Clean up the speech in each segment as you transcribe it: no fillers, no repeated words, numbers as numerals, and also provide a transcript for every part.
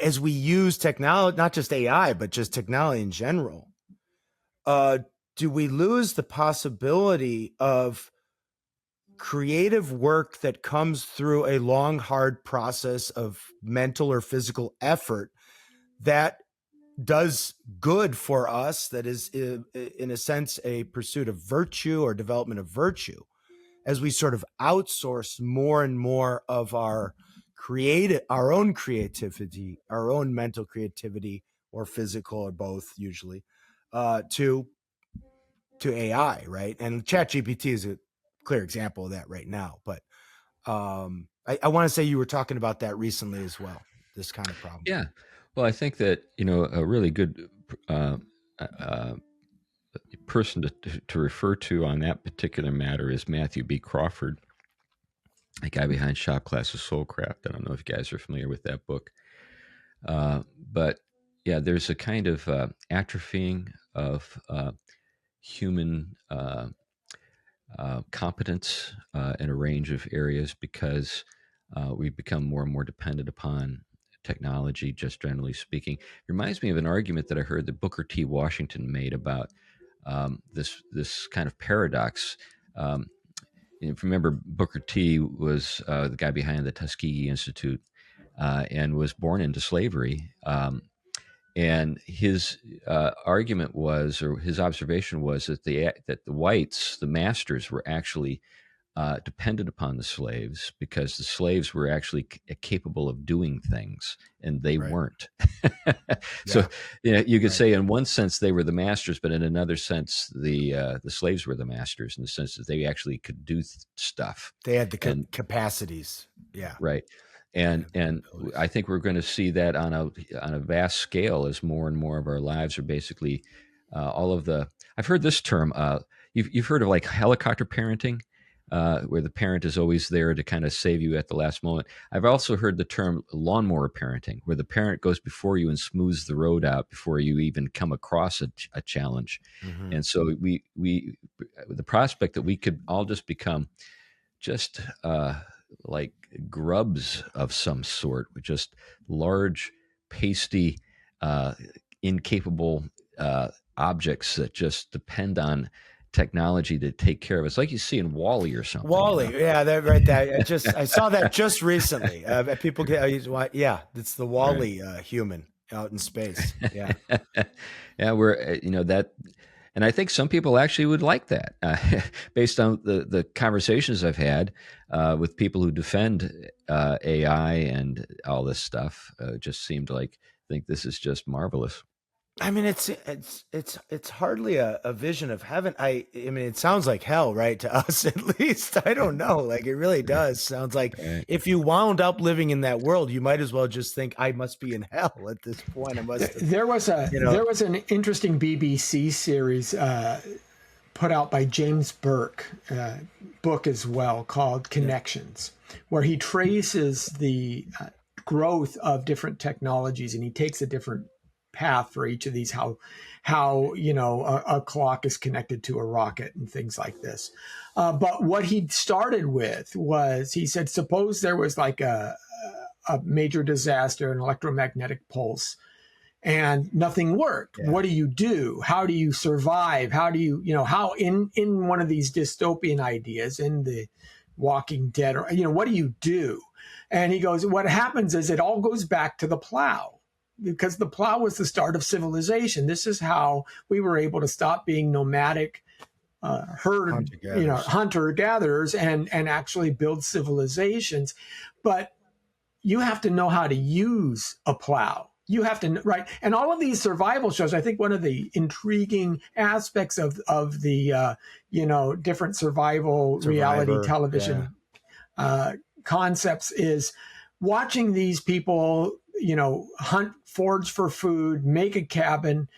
as we use technology, not just AI, but just technology in general, do we lose the possibility of creative work that comes through a long, hard process of mental or physical effort that does good for us, that is, in a sense, a pursuit of virtue or development of virtue, as we sort of outsource more and more of our own creativity, our own mental creativity, or physical, or both usually, to AI, right? And ChatGPT is a clear example of that right now. But I want to say you were talking about that recently as well, this kind of problem. Yeah. Well, I think that, a really good uh, uh, person to refer to on that particular matter is Matthew B. Crawford, the guy behind Shop Class of Soulcraft. I don't know if you guys are familiar with that book. But yeah, there's a kind of atrophying of human competence in a range of areas because we've become more and more dependent upon technology, just generally speaking. It reminds me of an argument that I heard that Booker T. Washington made about this kind of paradox. If you remember, Booker T was the guy behind the Tuskegee Institute and was born into slavery. And his argument was, or his observation was, that the whites, the masters, were actually dependent upon the slaves because the slaves were actually capable of doing things, and they Right. weren't. So, you could say, in one sense, they were the masters, but in another sense, the slaves were the masters in the sense that they actually could do stuff. They had the capacities. Yeah. Right. And I think we're going to see that on a vast scale as more and more of our lives are basically all of the. I've heard this term. You've heard of like helicopter parenting, where the parent is always there to kind of save you at the last moment. I've also heard the term lawnmower parenting, where the parent goes before you and smooths the road out before you even come across a challenge. Mm-hmm. And so we the prospect that we could all just become just like grubs of some sort, with just large, pasty, incapable objects that just depend on technology to take care of us, like you see in Wall-E or something. Wall-E, yeah, that right there. I saw that just recently. People get, yeah, it's the Wall-E human out in space. Yeah, yeah, we're that. And I think some people actually would like that, based on the conversations I've had with people who defend AI and all this stuff. Just seemed like think this is just marvelous. I mean, it's hardly a vision of heaven. I mean, it sounds like hell, right? To us, at least. I don't know. Like, it really does. Sounds like if you wound up living in that world, you might as well just think, I must be in hell at this point. I must. There was an interesting BBC series put out by James Burke, book as well, called Connections, where he traces the growth of different technologies, and he takes a different path for each of these, how a clock is connected to a rocket and things like this. But what he started with was, he said, suppose there was like a major disaster, an electromagnetic pulse, and nothing worked. Yeah. What do you do? How do you survive? How do you, how in one of these dystopian ideas, in the Walking Dead, or, what do you do? And he goes, what happens is it all goes back to the plow, because the plow was the start of civilization. This is how we were able to stop being nomadic hunter-gatherers and actually build civilizations. But you have to know how to use a plow. You have to, right? And all of these survival shows, I think one of the intriguing aspects of the, different survival reality television concepts is watching these people, hunt, forage for food, make a cabin,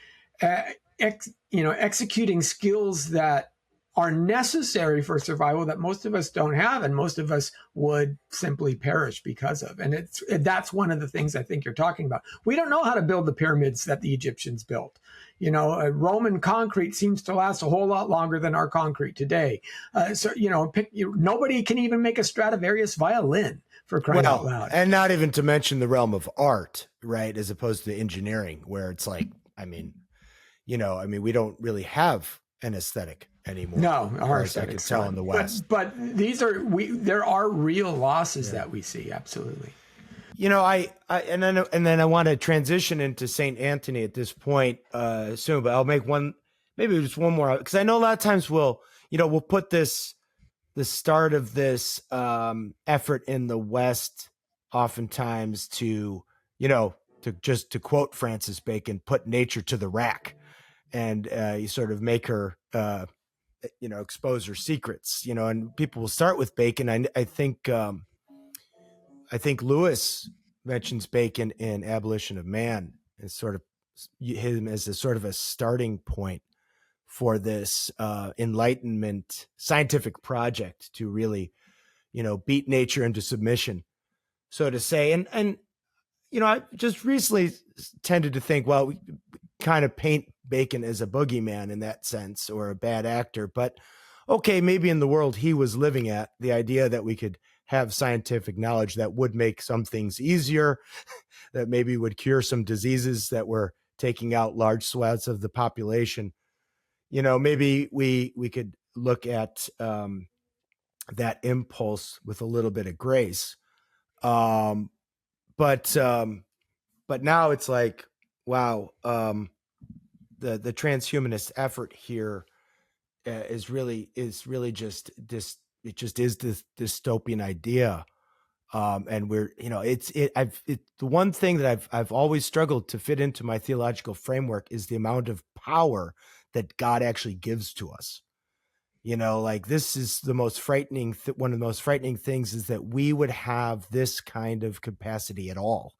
executing skills that are necessary for survival that most of us don't have, and most of us would simply perish because of. And that's one of the things I think you're talking about. We don't know how to build the pyramids that the Egyptians built. Roman concrete seems to last a whole lot longer than our concrete today. Nobody can even make a Stradivarius violin, for crying out loud. And not even to mention the realm of art, right? As opposed to engineering, where it's like, we don't really have an aesthetic anymore. No, our aesthetic I can tell in the West. But there are real losses that we see. Absolutely. And then I want to transition into St. Anthony at this point soon, but I'll make maybe just one more, because I know a lot of times we'll put the start of this effort in the West oftentimes to quote Francis Bacon, put nature to the rack, and you sort of make her expose her secrets, and people will start with Bacon. I think Lewis mentions Bacon in Abolition of Man as sort of him as a sort of a starting point for this Enlightenment scientific project to really, beat nature into submission, so to say. And I just recently tended to think, well, we kind of paint Bacon as a boogeyman in that sense, or a bad actor. But okay, maybe in the world he was living at, the idea that we could have scientific knowledge that would make some things easier, that maybe would cure some diseases that were taking out large swaths of the population. Maybe we could look at that impulse with a little bit of grace. But now it's like, wow, the transhumanist effort here is really just this. It just is this dystopian idea, and we're the one thing that I've always struggled to fit into my theological framework is the amount of power that God actually gives to us. This is the most frightening. One of the most frightening things is that we would have this kind of capacity at all.